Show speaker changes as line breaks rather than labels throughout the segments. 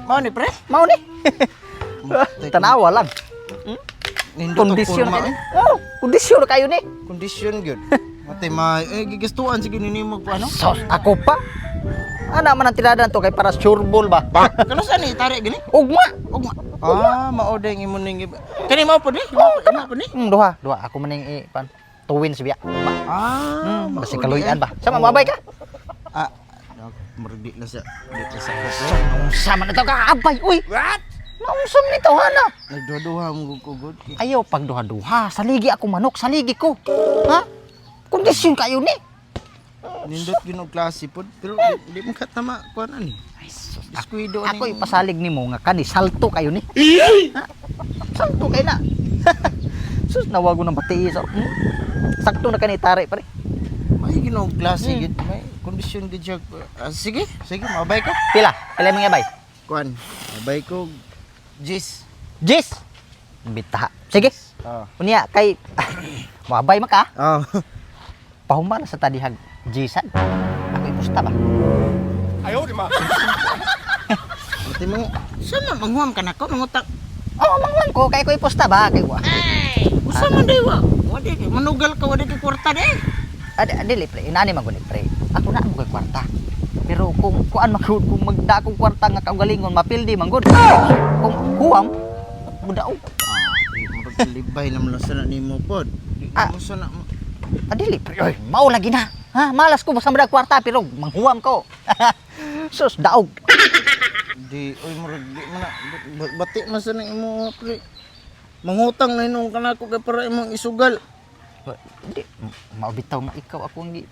Mau ni pre?
Mau ni. Tanawa lang. Kondisyon kayo. Oh, kondisyon kayo ni.
Kondisyon gyud. Mate gigastuan sige nimo ko ano?
Sos, ako pa. Ana man ang tiradan to kay para sureball ba?
Kano sa ni tarik gini?
Ugma.
Ugma. Mao day imong ning kani mao po ni? Mao po ni?
Duha. Ako man ning pan. Tuwin siya. Basi kaluyan ba? Sama mabay ka?
Merdi na sa dito sa ko.
Sama na to ka abay. Uy.
What?
Naunsan ni tawhana.
Nagduha mo gugod.
Ayaw pagduha-duha. Saligi ako manok, saligi ko. Ha? Kondisyon kayo ni.
Nindot ginog klase pod pero di mo katama kuan ani.
Ay sus.
Deskuido
Ako ipasalig nimo nga kani salto kayo ni. Ha? Salto kay na. Sus nawago ng bati so. Sakto na kani tare pare.
May ginog klase gid may kondisyon gid siya. Sige, mabay ko.
Pila mga bay.
Kuan, mabay ko Jis.
Jis. Bitaha. Sige. Unya kay mabay maka. Pahuma na sa tadihag Jisan. Ako ipusta ba?
Ayaw di ma. Ati mo, sana manghuam ka nako mangutak.
Manghuam ko kay ko ipusta ba kay wa.
Usa man dewa. Wadi manugal ka wadi kay kwarta de.
Dili pre, inani man guni pre. Ako na mo kay kwarta. Pero kung kuan magud kung magda akong kwarta nga kaugalingon mapildi man gud. Kung huwam mudaog.
Murag libay naman sa nimo pod. Di mo sana
Dili pre, oy, mao lagi na. Ha, malas ko basta madag kwarta pero manghuwam ko. Sus daog.
Di oy murag di man bati man sa imo pre. Mangutang na inong kanako kay para imong isugal.
Di mao bitaw nga ikaw ako ngi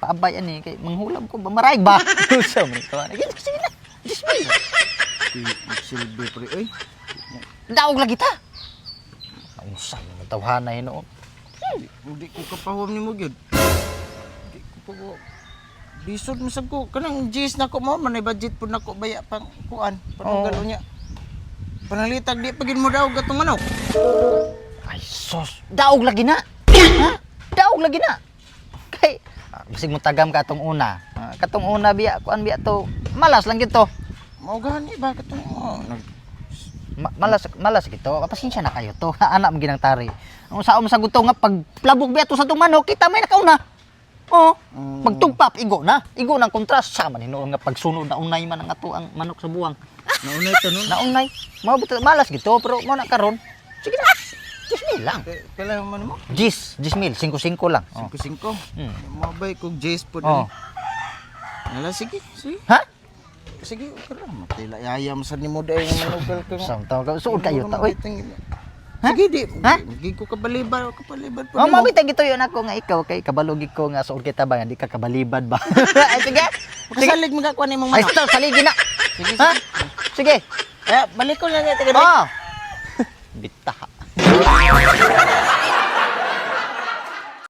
paabay ani kay manghulam ko ba maray ba? Sa man to. Sige na. Dismay.
Silbi pre oy.
Daog lagi ta. Ang sa tawhana hinoon.
Hindi ko kapahom nimo gyud. Di ko pa bisod mo sa ko kanang Jis nako mo man budget pud nako baya pang kuan panugal unya. Panalitag di pagin mo daog atong manok.
Ay sos, daog lagi na. Ha? Daog lagi na. Kay bisig mo tagam ka atong una. Katong una biya kuan biya to. Malas lang gid to.
Mao gani ba katong
Malas gito. Pasensya na kayo to. Anak mo ginang tari. Ang sao mo sagot to nga pag plabog biya to sa tong manok, kita may nakauna. Pagtugpap igo na. Igo nang kontrast sa man hinoon nga pagsunod na unay man ang ato ang manok sa buwang.
naunay to nun?
Naunay. Malas gito pero mo na karon. Sige na. 10,000 lang.
Kailan man mo?
10,000, 5-5 lang.
5-5. Mabay kog Jis pod. Nala sige.
Ha?
Sige, karon matila yayam sa nimo day nga manugal ka.
Samtaw ka suod kayo ta oy.
Sige di.
Ha?
Gi ko kabalibad po.
Mabitag gito yun ako nga ikaw kay kabalog ko nga suod kita ba hindi ka kabalibad ba. Ay sige.
Kasalig mga kuan imong
Ay
manok.
stop saligi na. Ha? Sige.
Balik ko na taga.
Bitaha.